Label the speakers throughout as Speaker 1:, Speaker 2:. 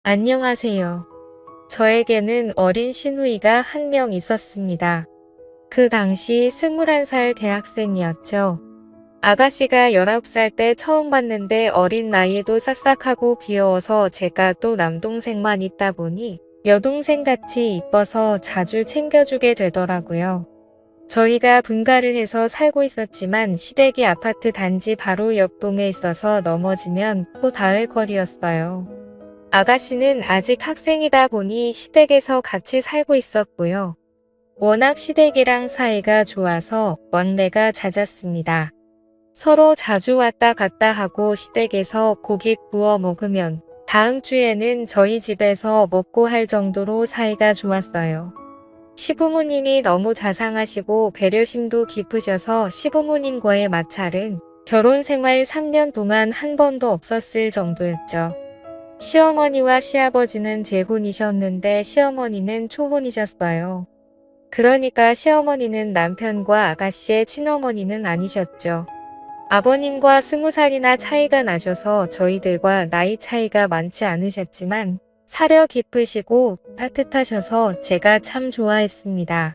Speaker 1: 안녕하세요. 저에게는 어린 시누이가 한 명 있었습니다. 그 당시 21살 대학생이었죠. 아가씨가 19살 때 처음 봤는데 어린 나이에도 싹싹하고 귀여워서 제가 또 남동생만 있다 보니 여동생같이 이뻐서 자주 챙겨주게 되더라고요. 저희가 분가를 해서 살고 있었지만 시댁이 아파트 단지 바로 옆 동에 있어서 넘어지면 코 닿을 거리였어요. 아가씨는 아직 학생이다 보니 시댁에서 같이 살고 있었고요. 워낙 시댁이랑 사이가 좋아서 왕래가 잦았습니다. 서로 자주 왔다 갔다 하고 시댁에서 고기 구워 먹으면 다음 주에는 저희 집에서 먹고 할 정도로 사이가 좋았어요. 시부모님이 너무 자상하시고 배려심도 깊으셔서 시부모님과의 마찰은 결혼 생활 3년 동안 한 번도 없었을 정도였죠. 시어머니와 시아버지는 재혼이셨는데 시어머니는 초혼이셨어요. 그러니까 시어머니는 남편과 아가씨의 친어머니는 아니셨죠. 아버님과 20살이나 차이가 나셔서 저희들과 나이 차이가 많지 않으셨지만 사려 깊으시고 따뜻하셔서 제가 참 좋아했습니다.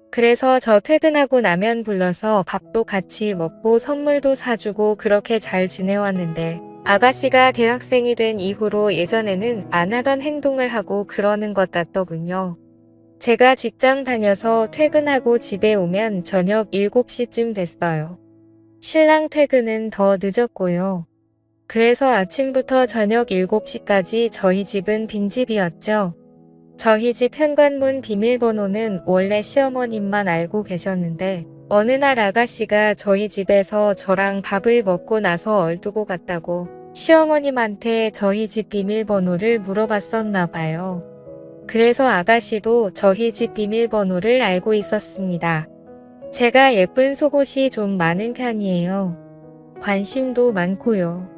Speaker 1: 그래서 저 퇴근하고 나면 불러서 밥도 같이 먹고 선물도 사주고 그렇게 잘 지내왔는데 아가씨가 대학생이 된 이후로 예전에는 안 하던 행동을 하고 그러는 것 같더군요. 제가 직장 다녀서 퇴근하고 집에 오면 저녁 7시쯤 됐어요. 신랑 퇴근은 더 늦었고요. 그래서 아침부터 저녁 7시까지 저희 집은 빈집이었죠. 저희 집 현관문 비밀번호는 원래 시어머님만 알고 계셨는데 어느 날 아가씨가 저희 집에서 저랑 밥을 먹고 나서 얼두고 갔다고 시어머님한테 저희 집 비밀번호를 물어봤었나 봐요. 그래서 아가씨도 저희 집 비밀번호를 알고 있었습니다. 제가 예쁜 속옷이 좀 많은 편이에요. 관심도 많고요.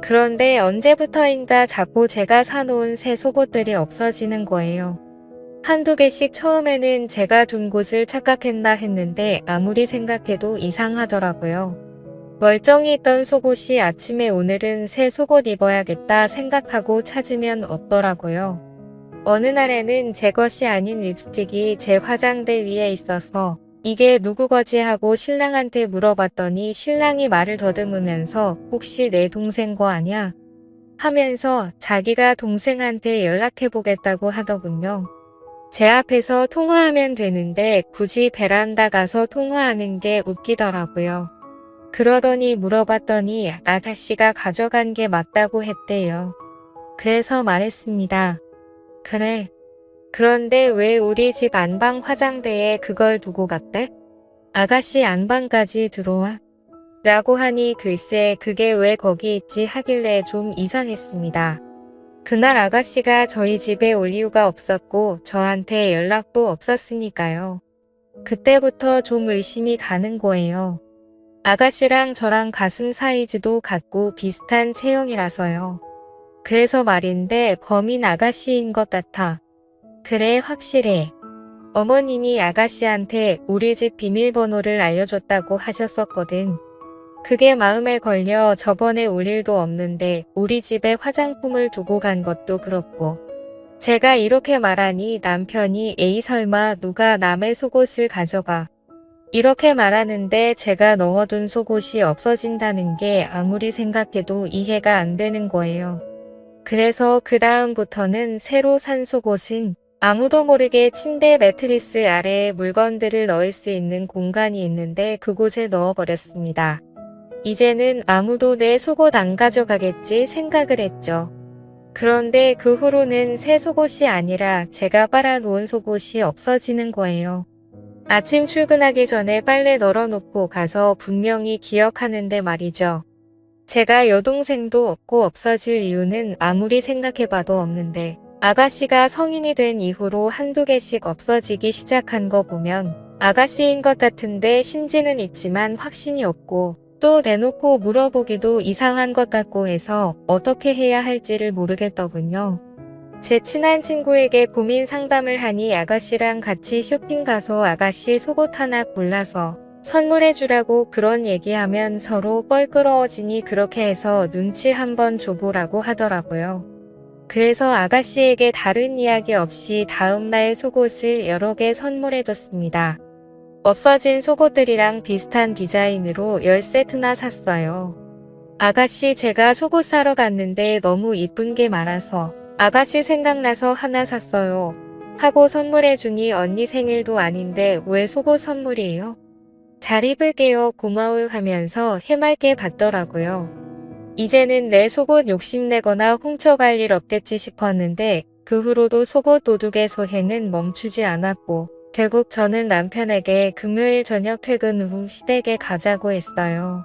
Speaker 1: 그런데 언제부터인가 자꾸 제가 사놓은 새 속옷들이 없어지는 거예요. 한두 개씩 처음에는 제가 둔 곳을 착각했나 했는데 아무리 생각해도 이상하더라고요. 멀쩡히 있던 속옷이 아침에 오늘은 새 속옷 입어야겠다 생각하고 찾으면 없더라고요. 어느 날에는 제 것이 아닌 립스틱이 제 화장대 위에 있어서 이게 누구 거지 하고 신랑한테 물어봤더니 신랑이 말을 더듬으면서 혹시 내 동생 거 아냐? 하면서 자기가 동생한테 연락해보겠다고 하더군요. 제 앞에서 통화하면 되는데 굳이 베란다 가서 통화하는 게 웃기더라고요. 그러더니 물어봤더니 아가씨가 가져간 게 맞다고 했대요. 그래서 말했습니다. 그래. 그런데 왜 우리 집 안방 화장대에 그걸 두고 갔대? 아가씨 안방까지 들어와? 라고 하니 글쎄 그게 왜 거기 있지 하길래 좀 이상했습니다. 그날 아가씨가 저희 집에 올 이유가 없었고 저한테 연락도 없었으니까요. 그때부터 좀 의심이 가는 거예요. 아가씨랑 저랑 가슴 사이즈도 같고 비슷한 체형이라서요. 그래서 말인데 범인 아가씨인 것 같아. 그래 확실해. 어머님이 아가씨한테 우리 집 비밀번호를 알려줬다고 하셨었거든. 그게 마음에 걸려 저번에 올 일도 없는데 우리 집에 화장품을 두고 간 것도 그렇고. 제가 이렇게 말하니 남편이 에이 설마 누가 남의 속옷을 가져가. 이렇게 말하는데 제가 넣어둔 속옷이 없어진다는 게 아무리 생각해도 이해가 안 되는 거예요. 그래서 그 다음부터는 새로 산 속옷은 아무도 모르게 침대 매트리스 아래에 물건들을 넣을 수 있는 공간이 있는데 그곳에 넣어버렸습니다. 이제는 아무도 내 속옷 안 가져가겠지 생각을 했죠. 그런데 그 후로는 새 속옷이 아니라 제가 빨아놓은 속옷이 없어지는 거예요. 아침 출근하기 전에 빨래 널어놓고 가서 분명히 기억하는데 말이죠. 제가 여동생도 없고 없어질 이유는 아무리 생각해봐도 없는데 아가씨가 성인이 된 이후로 한두 개씩 없어지기 시작한 거 보면 아가씨인 것 같은데 심지는 있지만 확신이 없고 또 대놓고 물어보기도 이상한 것 같고 해서 어떻게 해야 할지를 모르겠더군요. 제 친한 친구에게 고민 상담을 하니 아가씨랑 같이 쇼핑 가서 아가씨 속옷 하나 골라서 선물해주라고 그런 얘기하면 서로 껄끄러워지니 그렇게 해서 눈치 한번 줘보라고 하더라고요. 그래서 아가씨에게 다른 이야기 없이 다음날 속옷을 여러 개 선물해줬습니다. 없어진 속옷들이랑 비슷한 디자인으로 10세트나 샀어요. 아가씨 제가 속옷 사러 갔는데 너무 이쁜 게 많아서 아가씨 생각나서 하나 샀어요. 하고 선물해주니 언니 생일도 아닌데 왜 속옷 선물이에요? 잘 입을게요 고마워요 하면서 해맑게 받더라고요. 이제는 내 속옷 욕심내거나 훔쳐갈 일 없겠지 싶었는데 그 후로도 속옷 도둑의 소행은 멈추지 않았고 결국 저는 남편에게 금요일 저녁 퇴근 후 시댁에 가자고 했어요.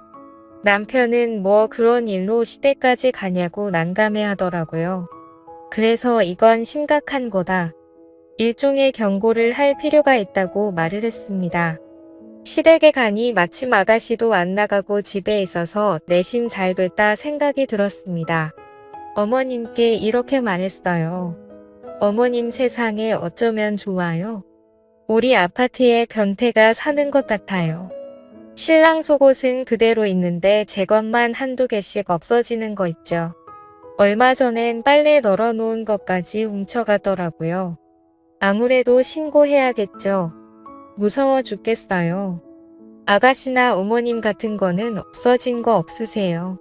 Speaker 1: 남편은 뭐 그런 일로 시댁까지 가냐고 난감해 하더라고요. 그래서 이건 심각한 거다. 일종의 경고를 할 필요가 있다고 말을 했습니다. 시댁에 가니 마침 아가씨도 안 나가고 집에 있어서 내심 잘 됐다 생각이 들었습니다. 어머님께 이렇게 말했어요. 어머님 세상에 어쩌면 좋아요. 우리 아파트에 변태가 사는 것 같아요. 신랑 속옷은 그대로 있는데 제 것만 한두 개씩 없어지는 거 있죠. 얼마 전엔 빨래 널어놓은 것까지 훔쳐가더라고요. 아무래도 신고해야겠죠. 무서워 죽겠어요. 아가씨나 어머님 같은 거는 없어진 거 없으세요?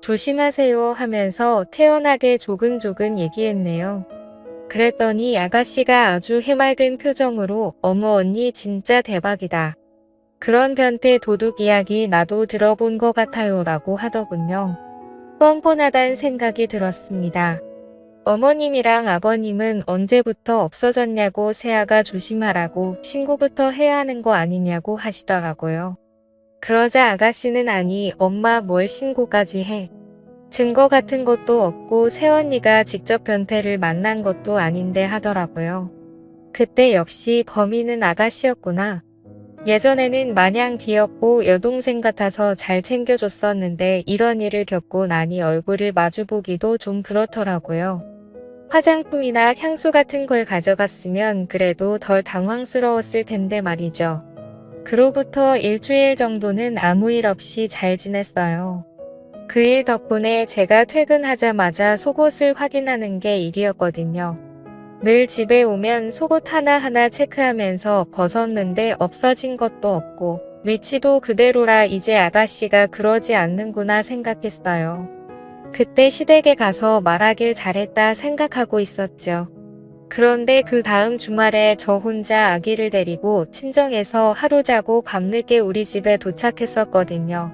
Speaker 1: 조심하세요 하면서 태연하게 조근조근 얘기했네요. 그랬더니 아가씨가 아주 해맑은 표정으로 어머 언니 진짜 대박이다. 그런 변태 도둑 이야기 나도 들어본 것 같아요 라고 하더군요. 뻔뻔하단 생각이 들었습니다. 어머님이랑 아버님은 언제부터 없어졌냐고 새아가 조심하라고 신고부터 해야 하는 거 아니냐고 하시더라고요. 그러자 아가씨는 아니 엄마 뭘 신고까지 해. 증거 같은 것도 없고 새언니가 직접 변태를 만난 것도 아닌데 하더라고요. 그때 역시 범인은 아가씨였구나. 예전에는 마냥 귀엽고 여동생 같아서 잘 챙겨줬었는데 이런 일을 겪고 나니 얼굴을 마주보기도 좀 그렇더라고요. 화장품이나 향수 같은 걸 가져갔으면 그래도 덜 당황스러웠을 텐데 말이죠. 그로부터 일주일 정도는 아무 일 없이 잘 지냈어요. 그 일 덕분에 제가 퇴근하자마자 속옷을 확인하는 게 일이었거든요. 늘 집에 오면 속옷 하나하나 체크하면서 벗었는데 없어진 것도 없고 위치도 그대로라 이제 아가씨가 그러지 않는구나 생각했어요. 그때 시댁에 가서 말하길 잘했다 생각하고 있었죠. 그런데 그 다음 주말에 저 혼자 아기를 데리고 친정에서 하루 자고 밤늦게 우리 집에 도착했었거든요.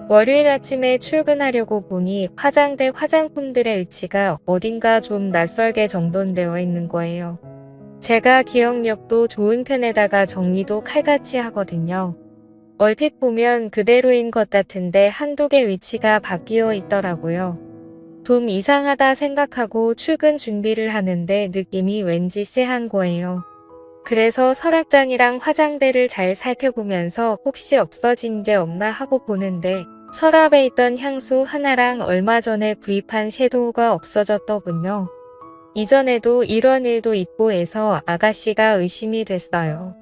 Speaker 1: 월요일 아침에 출근하려고 보니 화장대 화장품들의 위치가 어딘가 좀 낯설게 정돈되어 있는 거예요. 제가 기억력도 좋은 편에다가 정리도 칼같이 하거든요. 얼핏 보면 그대로인 것 같은데 한두 개 위치가 바뀌어 있더라고요. 좀 이상하다 생각하고 출근 준비를 하는데 느낌이 왠지 쎄한 거예요. 그래서 서랍장이랑 화장대를 잘 살펴보면서 혹시 없어진 게 없나 하고 보는데 서랍에 있던 향수 하나랑 얼마 전에 구입한 섀도우가 없어졌더군요. 이전에도 이런 일도 있고 해서 아가씨가 의심이 됐어요.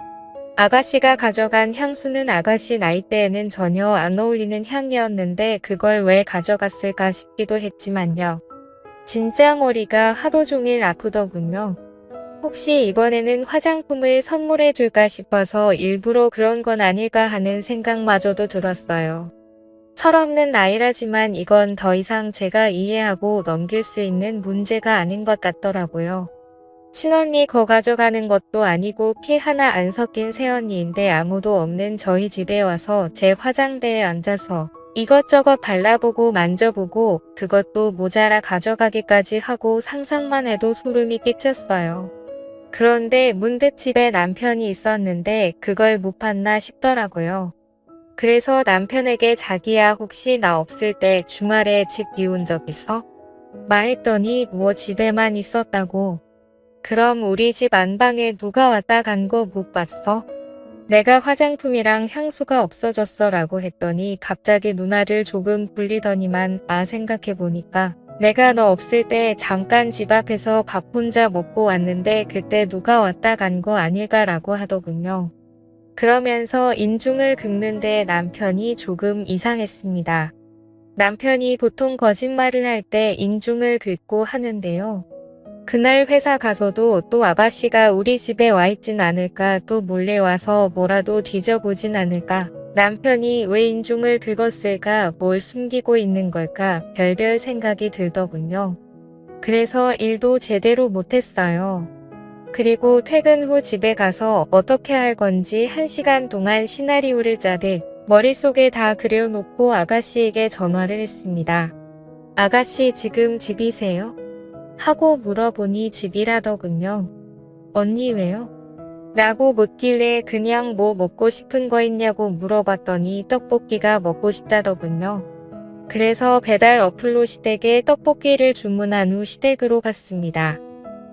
Speaker 1: 아가씨가 가져간 향수는 아가씨 나이대에는 전혀 안 어울리는 향이었는데 그걸 왜 가져갔을까 싶기도 했지만요. 진짜 머리가 하루 종일 아프더군요. 혹시 이번에는 화장품을 선물해 줄까 싶어서 일부러 그런 건 아닐까 하는 생각마저도 들었어요. 철없는 아이라지만 이건 더 이상 제가 이해하고 넘길 수 있는 문제가 아닌 것 같더라고요. 친언니 거 가져가는 것도 아니고 피 하나 안 섞인 새언니인데 아무도 없는 저희 집에 와서 제 화장대에 앉아서 이것저것 발라보고 만져보고 그것도 모자라 가져가기까지 하고 상상만 해도 소름이 끼쳤어요. 그런데 문득 집에 남편이 있었는데 그걸 못 봤나 싶더라고요. 그래서 남편에게 자기야 혹시 나 없을 때 주말에 집 비운 적 있어? 말했더니 뭐 집에만 있었다고. 그럼 우리 집 안방에 누가 왔다 간 거 못 봤어? 내가 화장품이랑 향수가 없어졌어 라고 했더니 갑자기 누나를 조금 굴리더니만 생각해보니까 내가 너 없을 때 잠깐 집 앞에서 밥 혼자 먹고 왔는데 그때 누가 왔다 간 거 아닐까 라고 하더군요. 그러면서 인중을 긁는데 남편이 조금 이상했습니다. 남편이 보통 거짓말을 할 때 인중을 긁고 하는데요. 그날 회사 가서도 또 아가씨가 우리 집에 와 있진 않을까, 또 몰래 와서 뭐라도 뒤져보진 않을까, 남편이 왜 인중을 긁었을까, 뭘 숨기고 있는 걸까, 별별 생각이 들더군요. 그래서 일도 제대로 못했어요. 그리고 퇴근 후 집에 가서 어떻게 할 건지 1시간 동안 시나리오를 짜듯 머릿속에 다 그려놓고 아가씨에게 전화를 했습니다. 아가씨 지금 집이세요? 하고 물어보니 집이라더군요. 언니 왜요? 라고 묻길래 그냥 뭐 먹고 싶은 거 있냐고 물어봤더니 떡볶이가 먹고 싶다더군요. 그래서 배달 어플로 시댁에 떡볶이를 주문한 후 시댁으로 갔습니다.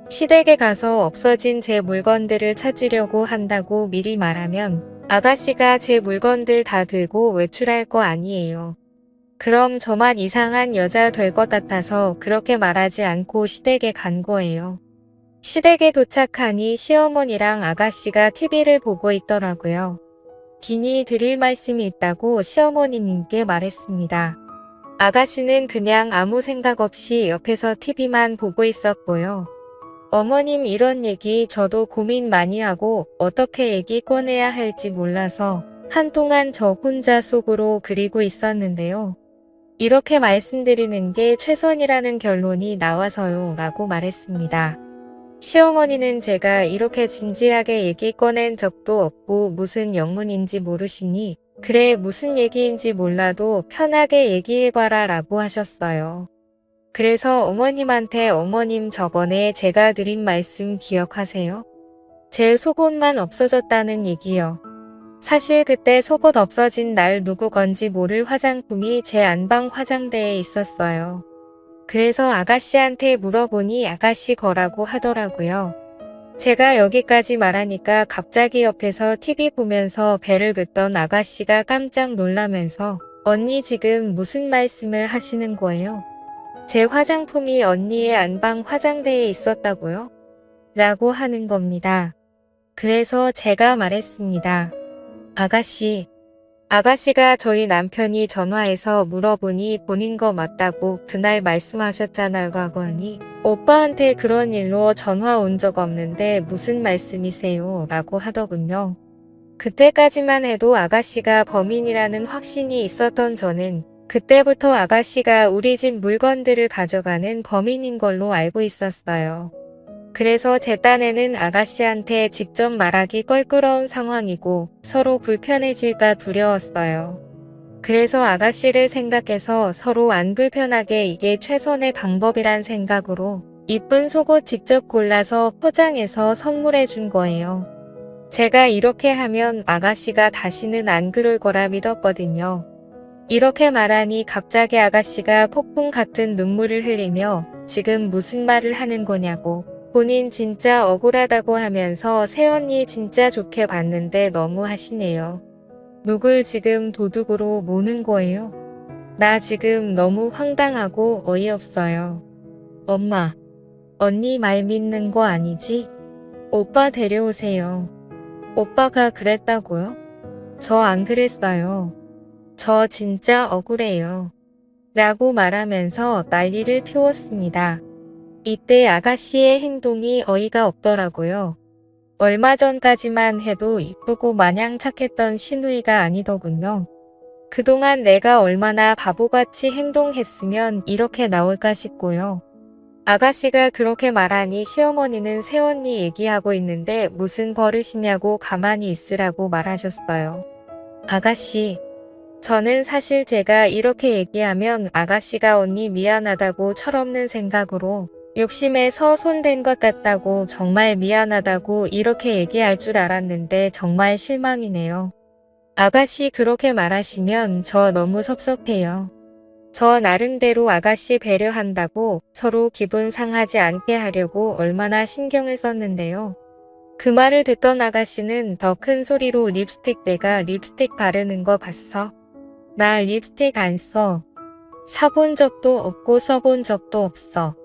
Speaker 1: 시댁에 가서 없어진 제 물건들을 찾으려고 한다고 미리 말하면 아가씨가 제 물건들 다 들고 외출할 거 아니에요. 그럼 저만 이상한 여자 될 것 같아서 그렇게 말하지 않고 시댁에 간 거예요. 시댁에 도착하니 시어머니랑 아가씨가 TV를 보고 있더라고요. 긴히 드릴 말씀이 있다고 시어머니님께 말했습니다. 아가씨는 그냥 아무 생각 없이 옆에서 TV만 보고 있었고요. 어머님 이런 얘기 저도 고민 많이 하고 어떻게 얘기 꺼내야 할지 몰라서 한동안 저 혼자 속으로 그리고 있었는데요. 이렇게 말씀드리는 게 최선이라는 결론이 나와서요 라고 말했습니다. 시어머니는 제가 이렇게 진지하게 얘기 꺼낸 적도 없고 무슨 영문인지 모르시니 그래 무슨 얘기인지 몰라도 편하게 얘기해봐라 라고 하셨어요. 그래서 어머님한테 어머님 저번에 제가 드린 말씀 기억하세요? 제 속옷만 없어졌다는 얘기요. 사실 그때 속옷 없어진 날 누구 건지 모를 화장품이 제 안방 화장대에 있었어요. 그래서 아가씨한테 물어보니 아가씨 거라고 하더라고요. 제가 여기까지 말하니까 갑자기 옆에서 TV 보면서 배를 긋던 아가씨가 깜짝 놀라면서 언니 지금 무슨 말씀을 하시는 거예요? 제 화장품이 언니의 안방 화장대에 있었다고요? 라고 하는 겁니다. 그래서 제가 말했습니다. 아가씨가 저희 남편이 전화해서 물어보니 본인 거 맞다고 그날 말씀하셨잖아요 라고 하니 오빠한테 그런 일로 전화 온 적 없는데 무슨 말씀이세요? 라고 하더군요. 그때까지만 해도 아가씨가 범인이라는 확신이 있었던 저는 그때부터 아가씨가 우리 집 물건들을 가져가는 범인인 걸로 알고 있었어요. 그래서 제 딴에는 아가씨한테 직접 말하기 껄끄러운 상황이고 서로 불편해질까 두려웠어요. 그래서 아가씨를 생각해서 서로 안 불편하게 이게 최선의 방법이란 생각으로 이쁜 속옷 직접 골라서 포장해서 선물해 준 거예요. 제가 이렇게 하면 아가씨가 다시는 안 그럴 거라 믿었거든요. 이렇게 말하니 갑자기 아가씨가 폭풍 같은 눈물을 흘리며 지금 무슨 말을 하는 거냐고 본인 진짜 억울하다고 하면서 새언니 진짜 좋게 봤는데 너무 하시네요. 누굴 지금 도둑으로 모는 거예요? 나 지금 너무 황당하고 어이없어요. 엄마, 언니 말 믿는 거 아니지? 오빠 데려오세요. 오빠가 그랬다고요? 저 안 그랬어요. 저 진짜 억울해요. 라고 말하면서 난리를 피웠습니다. 이때 아가씨의 행동이 어이가 없더라고요. 얼마 전까지만 해도 이쁘고 마냥 착했던 시누이가 아니더군요. 그동안 내가 얼마나 바보같이 행동했으면 이렇게 나올까 싶고요. 아가씨가 그렇게 말하니 시어머니는 새언니 얘기하고 있는데 무슨 버릇이냐고 가만히 있으라고 말하셨어요. 아가씨, 저는 사실 제가 이렇게 얘기하면 아가씨가 언니 미안하다고 철없는 생각으로 욕심에서 손댄 것 같다고 정말 미안하다고 이렇게 얘기할 줄 알았는데 정말 실망이네요. 아가씨 그렇게 말하시면 저 너무 섭섭해요. 저 나름대로 아가씨 배려한다고 서로 기분 상하지 않게 하려고 얼마나 신경을 썼는데요. 그 말을 듣던 아가씨는 더 큰 소리로 립스틱 내가 립스틱 바르는 거 봤어? 나 립스틱 안 써. 사본 적도 없고 써본 적도 없어.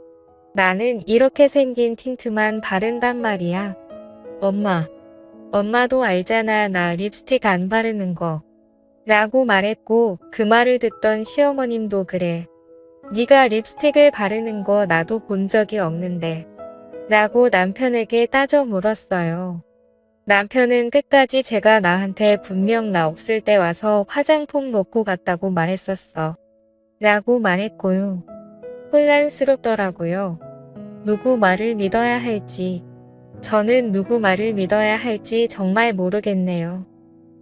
Speaker 1: 나는 이렇게 생긴 틴트만 바른단 말이야. 엄마도 알잖아 나 립스틱 안 바르는 거. 라고 말했고 그 말을 듣던 시어머님도 그래. 네가 립스틱을 바르는 거 나도 본 적이 없는데. 라고 남편에게 따져 물었어요. 남편은 끝까지 제가 나한테 분명 나 없을 때 와서 화장품 놓고 갔다고 말했었어. 라고 말했고요. 혼란스럽더라고요. 누구 말을 믿어야 할지. 저는 누구 말을 믿어야 할지 정말 모르겠네요.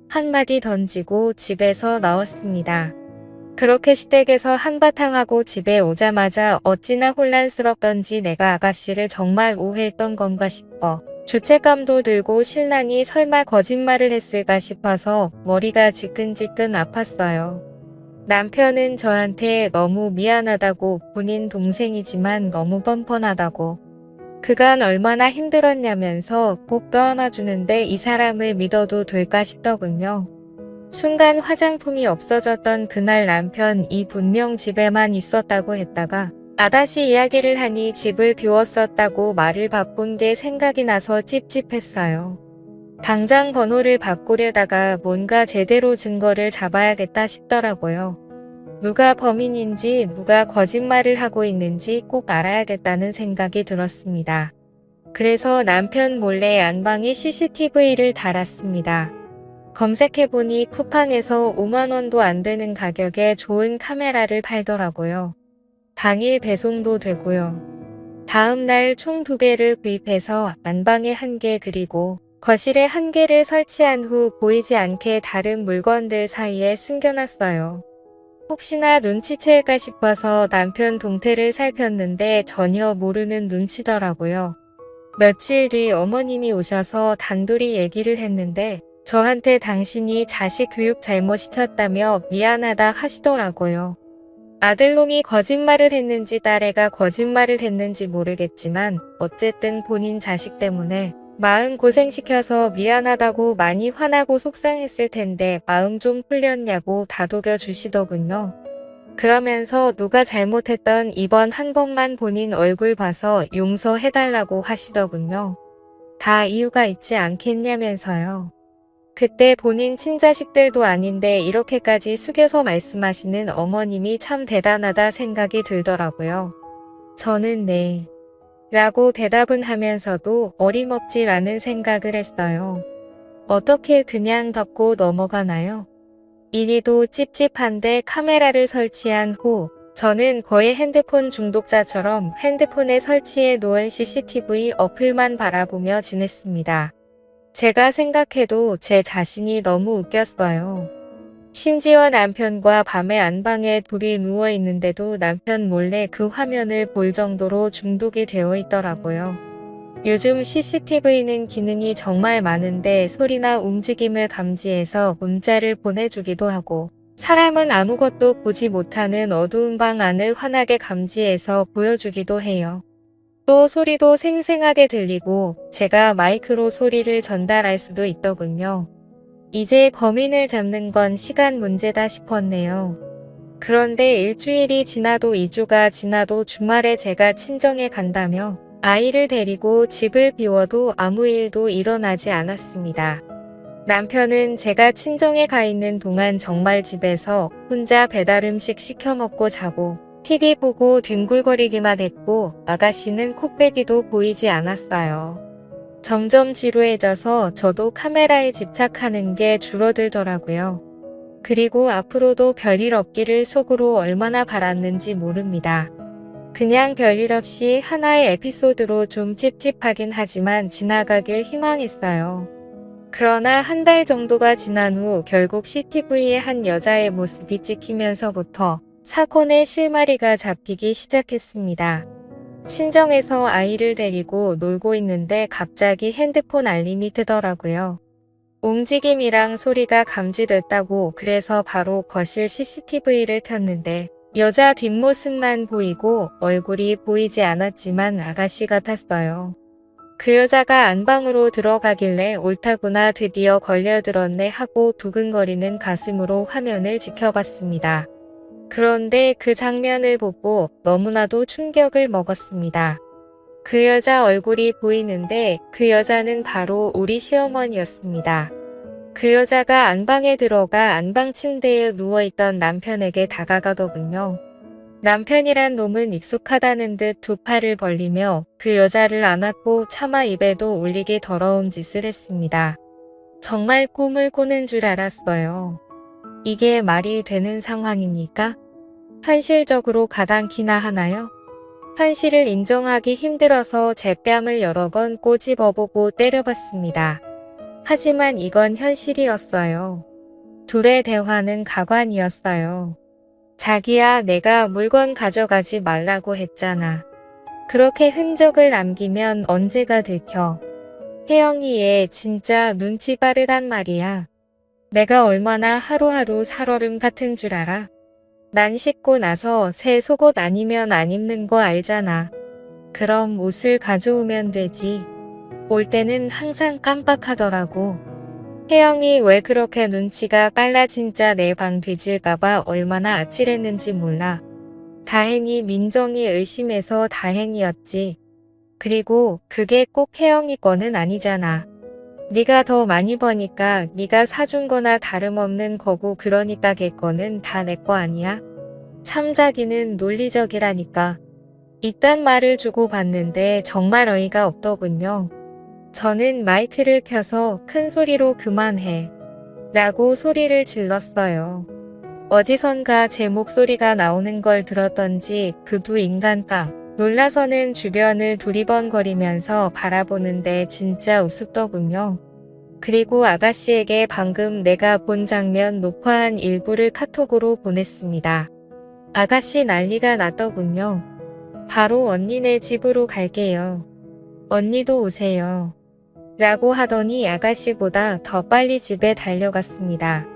Speaker 1: 한마디 던지고 집에서 나왔습니다. 그렇게 시댁에서 한바탕 하고 집에 오자마자 어찌나 혼란스럽던지 내가 아가씨를 정말 오해했던 건가 싶어 죄책감도 들고 신랑이 설마 거짓말을 했을까 싶어서 머리가 지끈지끈 아팠어요. 남편은 저한테 너무 미안하다고 본인 동생이지만 너무 뻔뻔하다고 그간 얼마나 힘들었냐면서 꼭 껴안아주는데 이 사람을 믿어도 될까 싶더군요. 순간 화장품이 없어졌던 그날 남편이 분명 집에만 있었다고 했다가 아다시 이야기를 하니 집을 비웠었다고 말을 바꾼 게 생각이 나서 찝찝했어요. 당장 번호를 바꾸려다가 뭔가 제대로 증거를 잡아야겠다 싶더라고요. 누가 범인인지 누가 거짓말을 하고 있는지 꼭 알아야겠다는 생각이 들었습니다. 그래서 남편 몰래 안방에 CCTV를 달았습니다. 검색해보니 쿠팡에서 5만원도 안 되는 가격에 좋은 카메라를 팔더라고요. 당일 배송도 되고요. 다음날 총 2개를 구입해서 안방에 1개 그리고 거실에 1개를 설치한 후 보이지 않게 다른 물건들 사이에 숨겨놨어요. 혹시나 눈치챌까 싶어서 남편 동태를 살폈는데 전혀 모르는 눈치더라고요. 며칠 뒤 어머님이 오셔서 단둘이 얘기를 했는데 저한테 당신이 자식 교육 잘못시켰다며 미안하다 하시더라고요. 아들놈이 거짓말을 했는지 딸애가 거짓말을 했는지 모르겠지만 어쨌든 본인 자식 때문에 마음 고생시켜서 미안하다고 많이 화나고 속상했을 텐데 마음 좀 풀렸냐고 다독여 주시더군요. 그러면서 누가 잘못했던 이번 한 번만 본인 얼굴 봐서 용서해달라고 하시더군요. 다 이유가 있지 않겠냐면서요. 그때 본인 친자식들도 아닌데 이렇게까지 숙여서 말씀하시는 어머님이 참 대단하다 생각이 들더라고요. 저는 네. 라고 대답은 하면서도 어림없지라는 생각을 했어요. 어떻게 그냥 덮고 넘어가나요? 이리도 찝찝한데 카메라를 설치한 후 저는 거의 핸드폰 중독자처럼 핸드폰에 설치해 놓은 CCTV 어플만 바라보며 지냈습니다. 제가 생각해도 제 자신이 너무 웃겼어요. 심지어 남편과 밤에 안방에 둘이 누워 있는데도 남편 몰래 그 화면을 볼 정도로 중독이 되어 있더라고요. 요즘 CCTV는 기능이 정말 많은데 소리나 움직임을 감지해서 문자를 보내주기도 하고 사람은 아무것도 보지 못하는 어두운 방 안을 환하게 감지해서 보여주기도 해요. 또 소리도 생생하게 들리고 제가 마이크로 소리를 전달할 수도 있더군요. 이제 범인을 잡는 건 시간 문제다 싶었네요. 그런데 일주일이 지나도 2주가 지나도 주말에 제가 친정에 간다며 아이를 데리고 집을 비워도 아무 일도 일어나지 않았습니다. 남편은 제가 친정에 가 있는 동안 정말 집에서 혼자 배달음식 시켜 먹고 자고 TV 보고 뒹굴거리기만 했고 아가씨는 코빼기도 보이지 않았어요. 점점 지루해져서 저도 카메라에 집착하는 게 줄어들더라고요. 그리고 앞으로도 별일 없기를 속으로 얼마나 바랐는지 모릅니다. 그냥 별일 없이 하나의 에피소드로 좀 찝찝하긴 하지만 지나가길 희망했어요. 그러나 한 달 정도가 지난 후 결국 CCTV에 한 여자의 모습이 찍히면서부터 사건의 실마리가 잡히기 시작했습니다. 친정에서 아이를 데리고 놀고 있는데 갑자기 핸드폰 알림이 뜨더라고요. 움직임이랑 소리가 감지됐다고 그래서 바로 거실 CCTV를 켰는데 여자 뒷모습만 보이고 얼굴이 보이지 않았지만 아가씨 같았어요. 그 여자가 안방으로 들어가길래 옳다구나 드디어 걸려들었네 하고 두근거리는 가슴으로 화면을 지켜봤습니다. 그런데 그 장면을 보고 너무나도 충격을 먹었습니다. 그 여자 얼굴이 보이는데 그 여자는 바로 우리 시어머니였습니다. 그 여자가 안방에 들어가 안방 침대에 누워있던 남편에게 다가가더군요. 남편이란 놈은 익숙하다는 듯 두 팔을 벌리며 그 여자를 안았고 차마 입에도 올리기 더러운 짓을 했습니다. 정말 꿈을 꾸는 줄 알았어요. 이게 말이 되는 상황입니까? 현실적으로 가당키나 하나요? 현실을 인정하기 힘들어서 제 뺨을 여러 번 꼬집어보고 때려봤습니다. 하지만 이건 현실이었어요. 둘의 대화는 가관이었어요. 자기야, 내가 물건 가져가지 말라고 했잖아. 그렇게 흔적을 남기면 언제가 들켜. 혜영이 얘 진짜 눈치 빠르단 말이야. 내가 얼마나 하루하루 살얼음 같은 줄 알아? 난 씻고 나서 새 속옷 아니면 안 입는 거 알잖아. 그럼 옷을 가져오면 되지. 올 때는 항상 깜빡하더라고. 혜영이 왜 그렇게 눈치가 빨라. 진짜 내 방 뒤질까봐 얼마나 아찔했는지 몰라. 다행히 민정이 의심해서 다행이었지. 그리고 그게 꼭 혜영이 거는 아니잖아. 네가 더 많이 버니까 네가 사준 거나 다름없는 거고, 그러니까 걔 거는 다 내 거 아니야? 참 자기는 논리적이라니까. 이딴 말을 주고받는데 정말 어이가 없더군요. 저는 마이크를 켜서 큰 소리로 그만해 라고 소리를 질렀어요. 어디선가 제 목소리가 나오는 걸 들었던지 그 두 인간가 놀라서는 주변을 두리번거리면서 바라보는데 진짜 우습더군요. 그리고 아가씨에게 방금 내가 본 장면 녹화한 일부를 카톡으로 보냈습니다. 아가씨 난리가 났더군요. 바로 언니네 집으로 갈게요. 언니도 오세요. 라고 하더니 아가씨보다 더 빨리 집에 달려갔습니다.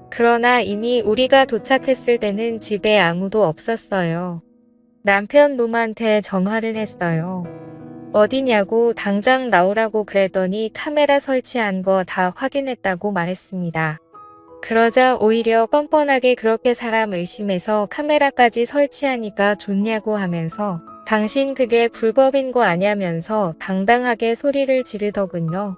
Speaker 1: 그러나 이미 우리가 도착했을 때는 집에 아무도 없었어요. 남편 놈한테 전화를 했어요. 어디냐고 당장 나오라고 그랬더니 카메라 설치한 거 다 확인했다고 말했습니다. 그러자 오히려 뻔뻔하게 그렇게 사람 의심해서 카메라까지 설치하니까 좋냐고 하면서 당신 그게 불법인 거 아냐면서 당당하게 소리를 지르더군요.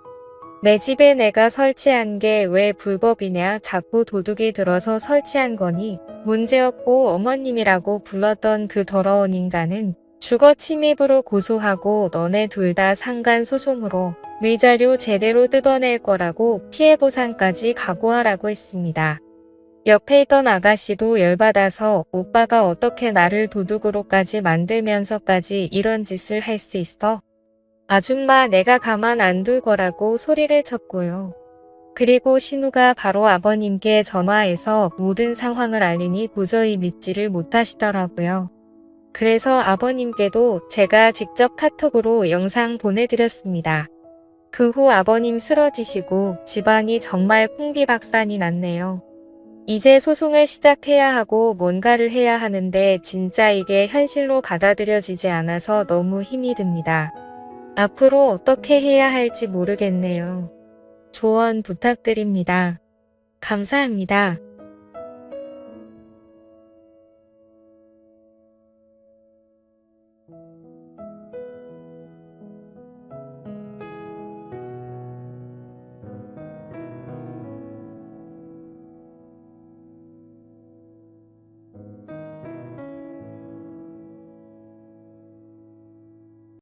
Speaker 1: 내 집에 내가 설치한 게 왜 불법이냐, 자꾸 도둑이 들어서 설치한 거니 문제없고 어머님이라고 불렀던 그 더러운 인간은 주거 침입으로 고소하고 너네 둘 다 상간소송으로 위자료 제대로 뜯어낼 거라고 피해보상까지 각오하라고 했습니다. 옆에 있던 아가씨도 열받아서 오빠가 어떻게 나를 도둑으로까지 만들면서까지 이런 짓을 할 수 있어? 아줌마 내가 가만 안 둘 거라고 소리를 쳤고요. 그리고 신우가 바로 아버님께 전화해서 모든 상황을 알리니 도저히 믿지를 못하시더라고요. 그래서 아버님께도 제가 직접 카톡으로 영상 보내드렸습니다. 그 후 아버님 쓰러지시고 집안이 정말 풍비박산이 났네요. 이제 소송을 시작해야 하고 뭔가를 해야 하는데 진짜 이게 현실로 받아들여지지 않아서 너무 힘이 듭니다. 앞으로 어떻게 해야 할지 모르겠네요. 조언 부탁드립니다. 감사합니다.